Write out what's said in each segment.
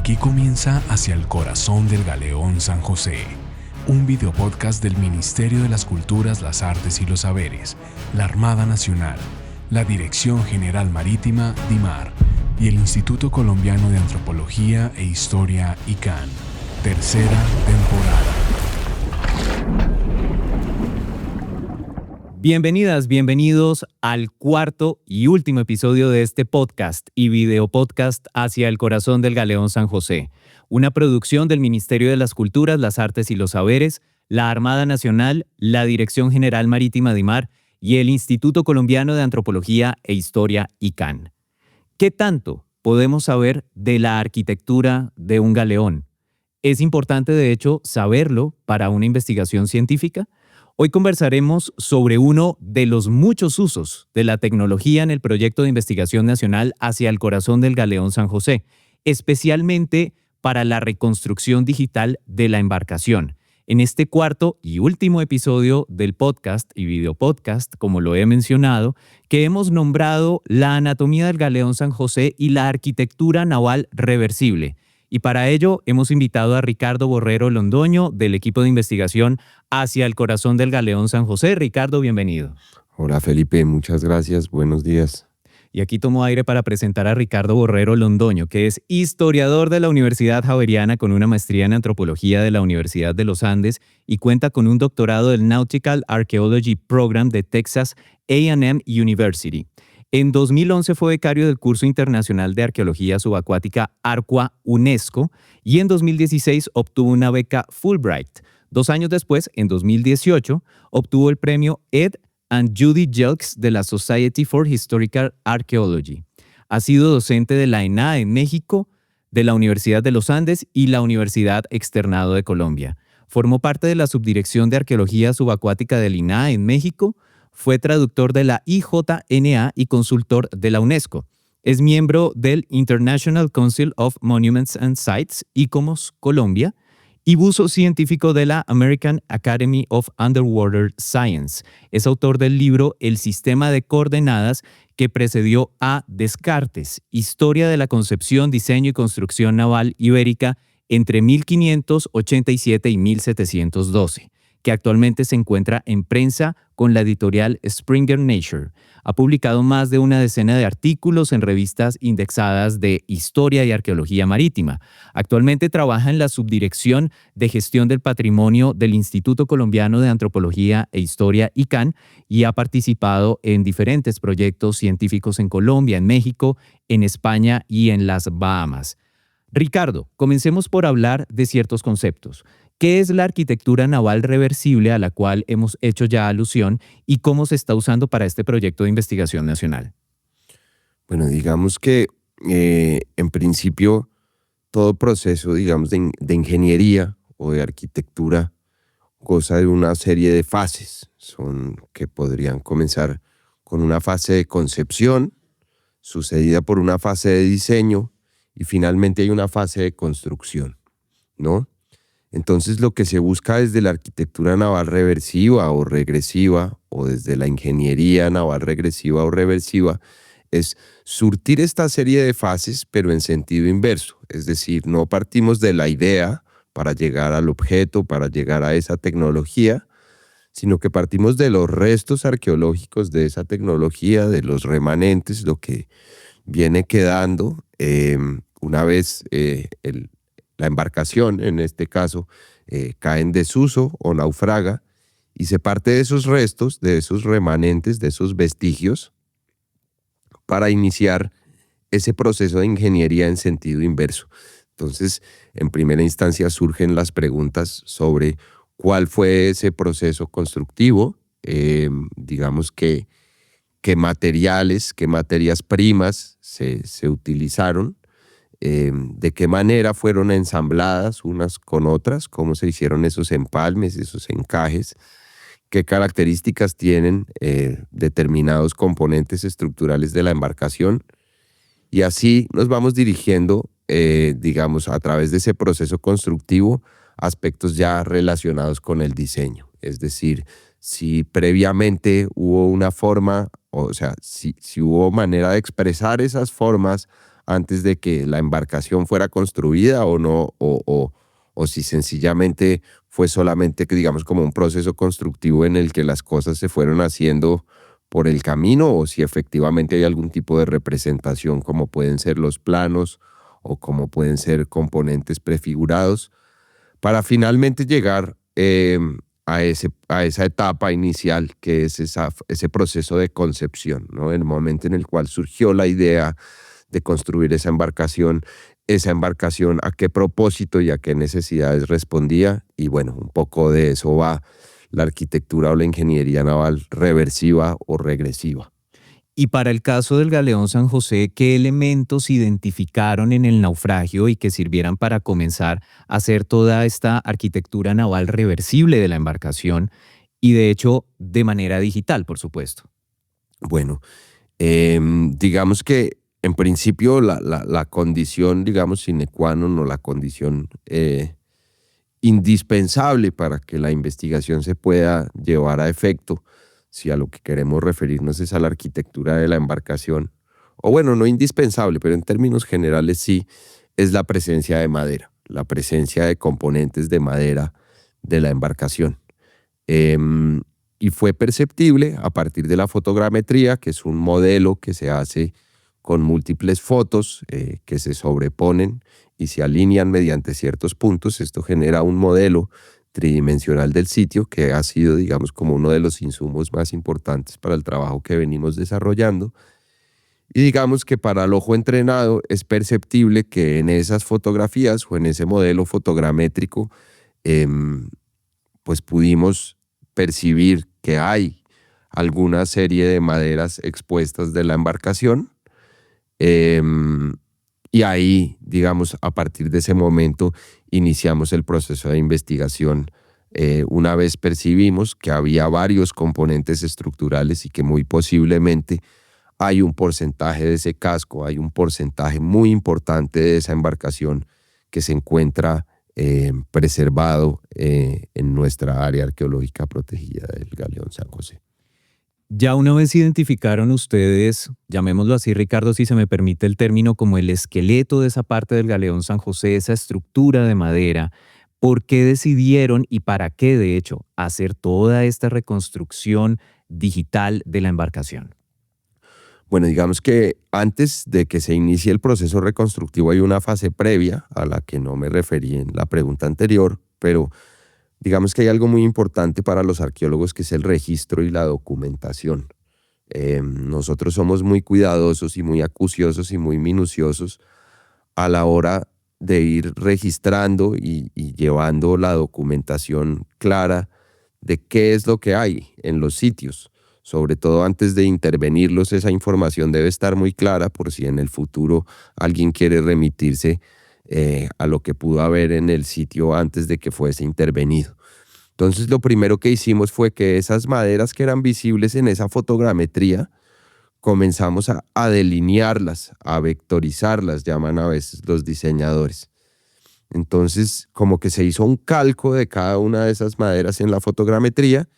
Aquí comienza Hacia el Corazón del Galeón San José, un videopodcast del Ministerio de las Culturas, las Artes y los Saberes, la Armada Nacional, la Dirección General Marítima, DIMAR, y el Instituto Colombiano de Antropología e Historia, ICANN. Tercera temporada. Bienvenidas, bienvenidos al cuarto y último episodio de este podcast y videopodcast Hacia el Corazón del Galeón San José, una producción del Ministerio de las Culturas, las Artes y los Saberes, la Armada Nacional, la Dirección General Marítima DIMAR y el Instituto Colombiano de Antropología e Historia, ICANN. ¿Qué tanto podemos saber de la arquitectura de un galeón? ¿Es importante, de hecho, saberlo para una investigación científica? Hoy conversaremos sobre uno de los muchos usos de la tecnología en el proyecto de investigación nacional Hacia el Corazón del Galeón San José, especialmente para la reconstrucción digital de la embarcación. En este cuarto y último episodio del podcast y videopodcast, como lo he mencionado, que hemos nombrado La anatomía del Galeón San José y la arquitectura naval reversible. Y para ello hemos invitado a Ricardo Borrero Londoño del equipo de investigación Hacia el Corazón del Galeón San José. Ricardo, bienvenido. Hola Felipe, muchas gracias, buenos días. Y aquí tomo aire para presentar a Ricardo Borrero Londoño, que es historiador de la Universidad Javeriana con una maestría en antropología de la Universidad de los Andes y cuenta con un doctorado del Nautical Archaeology Program de Texas A&M University. En 2011 fue becario del curso internacional de arqueología subacuática ARCUA UNESCO y en 2016 obtuvo una beca Fulbright. 2 años después, en 2018, obtuvo el premio Ed and Judy Jelks de la Society for Historical Archaeology. Ha sido docente de la ENA en México, de la Universidad de los Andes y la Universidad Externado de Colombia. Formó parte de la Subdirección de Arqueología Subacuática del INAH en México. Fue traductor de la IJNA y consultor de la UNESCO. Es miembro del International Council of Monuments and Sites, ICOMOS Colombia, y buzo científico de la American Academy of Underwater Science. Es autor del libro El Sistema de Coordenadas que precedió a Descartes, Historia de la Concepción, Diseño y Construcción Naval Ibérica entre 1587 y 1712. Que actualmente se encuentra en prensa con la editorial Springer Nature. Ha publicado más de una decena de artículos en revistas indexadas de Historia y Arqueología Marítima. Actualmente trabaja en la Subdirección de Gestión del Patrimonio del Instituto Colombiano de Antropología e Historia, ICANN, y ha participado en diferentes proyectos científicos en Colombia, en México, en España y en las Bahamas. Ricardo, comencemos por hablar de ciertos conceptos. ¿Qué es la arquitectura naval reversible a la cual hemos hecho ya alusión y cómo se está usando para este proyecto de investigación nacional? Bueno, digamos que en principio todo proceso, digamos, de ingeniería o de arquitectura goza de una serie de fases. Que podrían comenzar con una fase de concepción, sucedida por una fase de diseño y finalmente hay una fase de construcción, ¿no? Entonces lo que se busca desde la arquitectura naval reversiva o regresiva o desde la ingeniería naval regresiva o reversiva es surtir esta serie de fases pero en sentido inverso. Es decir, no partimos de la idea para llegar al objeto, para llegar a esa tecnología, sino que partimos de los restos arqueológicos de esa tecnología, de los remanentes, lo que viene quedando una vez la embarcación, en este caso, cae en desuso o naufraga y se parte de esos restos, de esos remanentes, de esos vestigios para iniciar ese proceso de ingeniería en sentido inverso. Entonces, en primera instancia surgen las preguntas sobre cuál fue ese proceso constructivo, digamos qué materiales, qué materias primas se utilizaron, de qué manera fueron ensambladas unas con otras, cómo se hicieron esos empalmes, esos encajes, qué características tienen determinados componentes estructurales de la embarcación. Y así nos vamos dirigiendo, digamos, a través de ese proceso constructivo, aspectos ya relacionados con el diseño. Es decir, si previamente hubo una forma, o sea, si hubo manera de expresar esas formas antes de que la embarcación fuera construida o no, o si sencillamente fue solamente, digamos, como un proceso constructivo en el que las cosas se fueron haciendo por el camino, o si efectivamente hay algún tipo de representación, como pueden ser los planos o como pueden ser componentes prefigurados, para finalmente llegar a esa etapa inicial, que es ese proceso de concepción, ¿no? El momento en el cual surgió la idea de construir esa embarcación a qué propósito y a qué necesidades respondía, y bueno, un poco de eso va la arquitectura o la ingeniería naval reversiva o regresiva. Y para el caso del Galeón San José, ¿qué elementos identificaron en el naufragio y que sirvieran para comenzar a hacer toda esta arquitectura naval reversible de la embarcación y de hecho de manera digital, por supuesto? Bueno, digamos que en principio la condición, digamos, sine qua non, o la condición indispensable para que la investigación se pueda llevar a efecto, si a lo que queremos referirnos es a la arquitectura de la embarcación, o bueno, no indispensable, pero en términos generales sí, es la presencia de madera, la presencia de componentes de madera de la embarcación. Y fue perceptible a partir de la fotogrametría, que es un modelo que se hace con múltiples fotos que se sobreponen y se alinean mediante ciertos puntos. Esto genera un modelo tridimensional del sitio que ha sido, digamos, como uno de los insumos más importantes para el trabajo que venimos desarrollando. Y digamos que para el ojo entrenado es perceptible que en esas fotografías o en ese modelo fotogramétrico pues pudimos percibir que hay alguna serie de maderas expuestas de la embarcación. Y ahí, digamos, a partir de ese momento iniciamos el proceso de investigación. Una vez percibimos que había varios componentes estructurales y que muy posiblemente hay un porcentaje de ese casco, hay un porcentaje muy importante de esa embarcación que se encuentra preservado en nuestra área arqueológica protegida del Galeón San José. Ya una vez identificaron ustedes, llamémoslo así, Ricardo, si se me permite el término, como el esqueleto de esa parte del Galeón San José, esa estructura de madera, ¿por qué decidieron y para qué, de hecho, hacer toda esta reconstrucción digital de la embarcación? Bueno, digamos que antes de que se inicie el proceso reconstructivo hay una fase previa a la que no me referí en la pregunta anterior, pero digamos que hay algo muy importante para los arqueólogos, que es el registro y la documentación. Nosotros somos muy cuidadosos y muy acuciosos y muy minuciosos a la hora de ir registrando y llevando la documentación clara de qué es lo que hay en los sitios. Sobre todo antes de intervenirlos, esa información debe estar muy clara por si en el futuro alguien quiere remitirse a lo que pudo haber en el sitio antes de que fuese intervenido. Entonces lo primero que hicimos fue que esas maderas que eran visibles en esa fotogrametría, comenzamos a delinearlas, a vectorizarlas, llaman a veces los diseñadores. Entonces como que se hizo un calco de cada una de esas maderas en la fotogrametría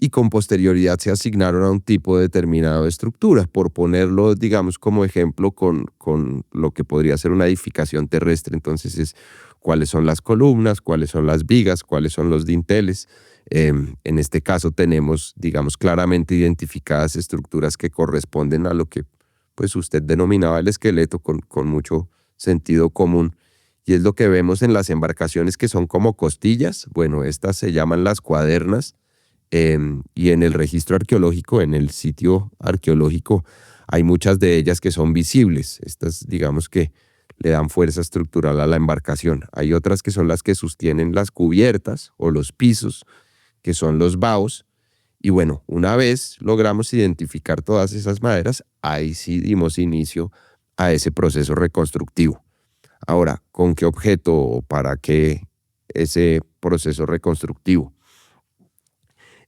y con posterioridad se asignaron a un tipo determinado de estructura, por ponerlo, digamos, como ejemplo con lo que podría ser una edificación terrestre. Entonces es cuáles son las columnas, cuáles son las vigas, cuáles son los dinteles. En este caso tenemos, digamos, claramente identificadas estructuras que corresponden a lo que pues usted denominaba el esqueleto con mucho sentido común. Y es lo que vemos en las embarcaciones que son como costillas. Bueno, estas se llaman las cuadernas. Y en el registro arqueológico, en el sitio arqueológico, hay muchas de ellas que son visibles. Estas, digamos que le dan fuerza estructural a la embarcación. Hay otras que son las que sostienen las cubiertas o los pisos, que son los baos. Y bueno, una vez logramos identificar todas esas maderas, ahí sí dimos inicio a ese proceso reconstructivo. Ahora, ¿con qué objeto o para qué ese proceso reconstructivo?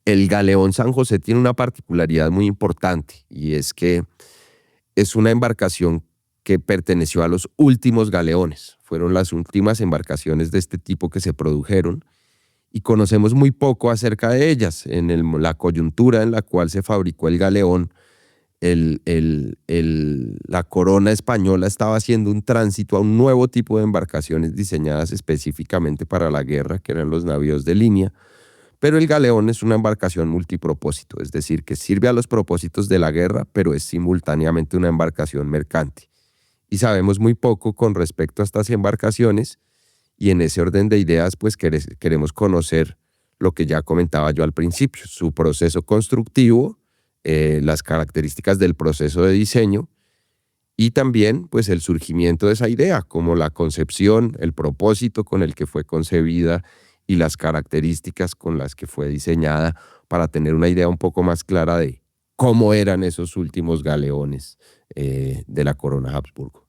El Galeón San José tiene una particularidad muy importante, y es que es una embarcación que perteneció a los últimos galeones. Fueron las últimas embarcaciones de este tipo que se produjeron y conocemos muy poco acerca de ellas. En la coyuntura en la cual se fabricó el galeón, la corona española estaba haciendo un tránsito a un nuevo tipo de embarcaciones diseñadas específicamente para la guerra, que eran los navíos de línea. Pero el galeón es una embarcación multipropósito, es decir, que sirve a los propósitos de la guerra, pero es simultáneamente una embarcación mercante. Y sabemos muy poco con respecto a estas embarcaciones, y en ese orden de ideas pues queremos conocer lo que ya comentaba yo al principio, su proceso constructivo, las características del proceso de diseño y también pues el surgimiento de esa idea, como la concepción, el propósito con el que fue concebida y las características con las que fue diseñada, para tener una idea un poco más clara de cómo eran esos últimos galeones de la corona Habsburgo.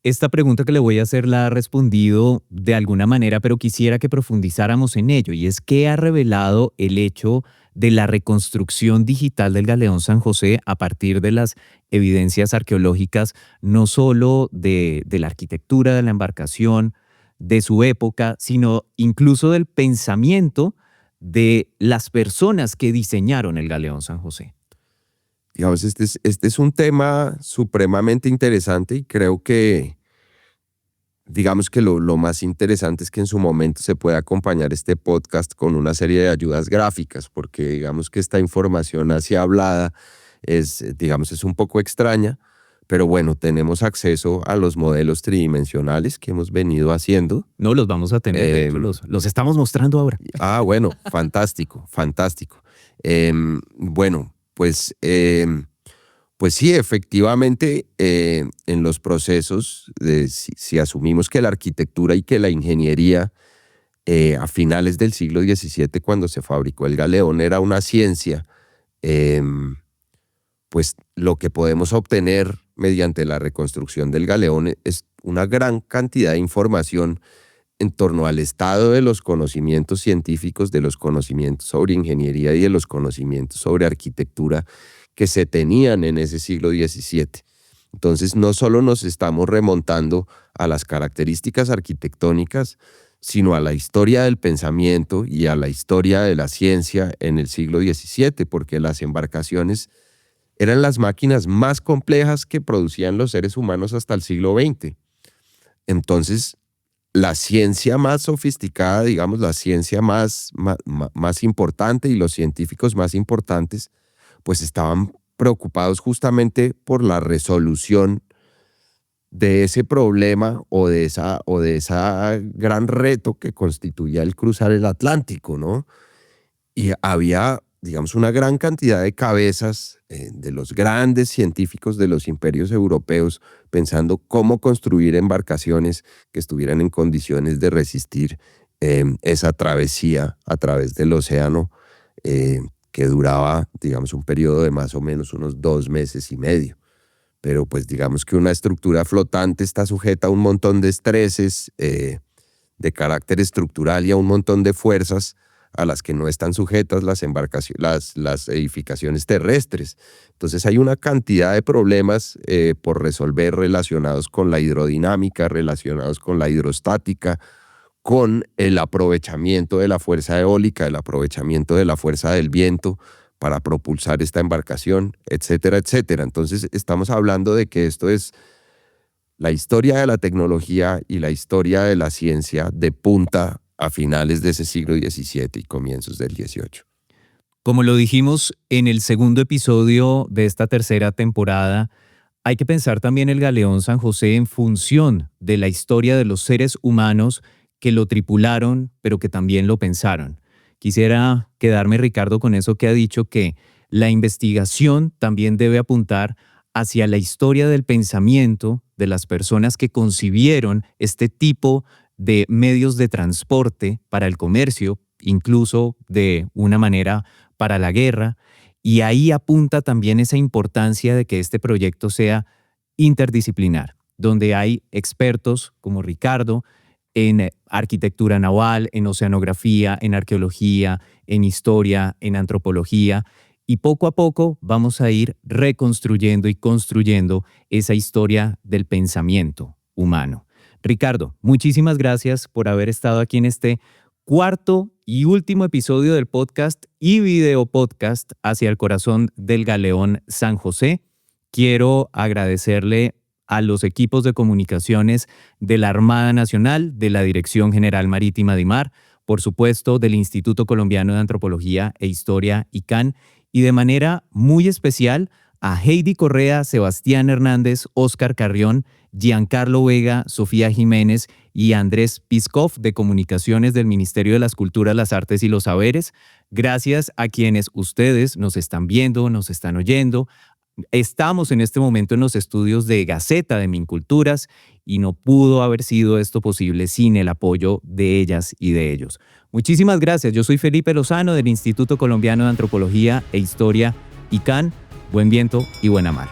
Esta pregunta que le voy a hacer la ha respondido de alguna manera, pero quisiera que profundizáramos en ello, y es ¿qué ha revelado el hecho de la reconstrucción digital del Galeón San José a partir de las evidencias arqueológicas, no solo de la arquitectura de la embarcación, de su época, sino incluso del pensamiento de las personas que diseñaron el Galeón San José? Digamos, este es un tema supremamente interesante y creo que, digamos que lo más interesante es que en su momento se puede acompañar este podcast con una serie de ayudas gráficas, porque digamos que esta información así hablada es un poco extraña, pero bueno, tenemos acceso a los modelos tridimensionales que hemos venido haciendo. No, los vamos a tener, de hecho, los estamos mostrando ahora. Bueno, fantástico, fantástico. Bueno, pues sí, efectivamente, en los procesos, si asumimos que la arquitectura y que la ingeniería a finales del siglo XVII, cuando se fabricó el galeón, era una ciencia, pues lo que podemos obtener mediante la reconstrucción del galeón es una gran cantidad de información en torno al estado de los conocimientos científicos, de los conocimientos sobre ingeniería y de los conocimientos sobre arquitectura que se tenían en ese siglo XVII. Entonces, no solo nos estamos remontando a las características arquitectónicas, sino a la historia del pensamiento y a la historia de la ciencia en el siglo XVII, porque las embarcaciones eran las máquinas más complejas que producían los seres humanos hasta el siglo XX. Entonces, la ciencia más sofisticada, digamos, la ciencia más importante y los científicos más importantes, pues estaban preocupados justamente por la resolución de ese problema o de esa gran reto que constituía el cruzar el Atlántico, ¿no? Y había, digamos, una gran cantidad de cabezas de los grandes científicos de los imperios europeos pensando cómo construir embarcaciones que estuvieran en condiciones de resistir esa travesía a través del océano que duraba, digamos, un periodo de más o menos unos 2 meses y medio. Pero pues digamos que una estructura flotante está sujeta a un montón de estreses de carácter estructural y a un montón de fuerzas a las que no están sujetas las edificaciones terrestres. Entonces hay una cantidad de problemas por resolver relacionados con la hidrodinámica, relacionados con la hidrostática, con el aprovechamiento de la fuerza eólica, el aprovechamiento de la fuerza del viento para propulsar esta embarcación, etcétera, etcétera. Entonces estamos hablando de que esto es la historia de la tecnología y la historia de la ciencia de punta a finales de ese siglo XVII y comienzos del XVIII. Como lo dijimos en el segundo episodio de esta tercera temporada, hay que pensar también el Galeón San José en función de la historia de los seres humanos que lo tripularon, pero que también lo pensaron. Quisiera quedarme, Ricardo, con eso que ha dicho, que la investigación también debe apuntar hacia la historia del pensamiento de las personas que concibieron este tipo de medios de transporte para el comercio, incluso de una manera para la guerra, y ahí apunta también esa importancia de que este proyecto sea interdisciplinar, donde hay expertos como Ricardo en arquitectura naval, en oceanografía, en arqueología, en historia, en antropología, y poco a poco vamos a ir reconstruyendo y construyendo esa historia del pensamiento humano. Ricardo, muchísimas gracias por haber estado aquí en este cuarto y último episodio del podcast y video podcast Hacia el Corazón del Galeón San José. quiero agradecerle a los equipos de comunicaciones de la Armada Nacional, de la Dirección General Marítima DIMAR, por supuesto del Instituto Colombiano de Antropología e Historia, ICANN, y de manera muy especial a Heidi Correa, Sebastián Hernández, Óscar Carrión, Giancarlo Vega, Sofía Jiménez y Andrés Piskov de Comunicaciones del Ministerio de las Culturas, las Artes y los Saberes. Gracias a quienes ustedes nos están viendo, nos están oyendo. Estamos en este momento en los estudios de Gaceta de Minculturas y no pudo haber sido esto posible sin el apoyo de ellas y de ellos. Muchísimas gracias. Yo soy Felipe Lozano del Instituto Colombiano de Antropología e Historia, ICANN. Buen viento y buena mar.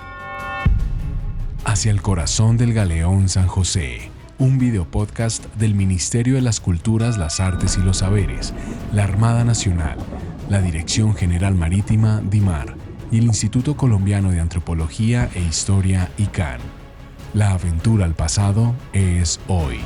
Hacia el corazón del galeón San José, un videopodcast del Ministerio de las Culturas, las Artes y los Saberes, la Armada Nacional, la Dirección General Marítima DIMAR y el Instituto Colombiano de Antropología e Historia ICANN. La aventura al pasado es hoy.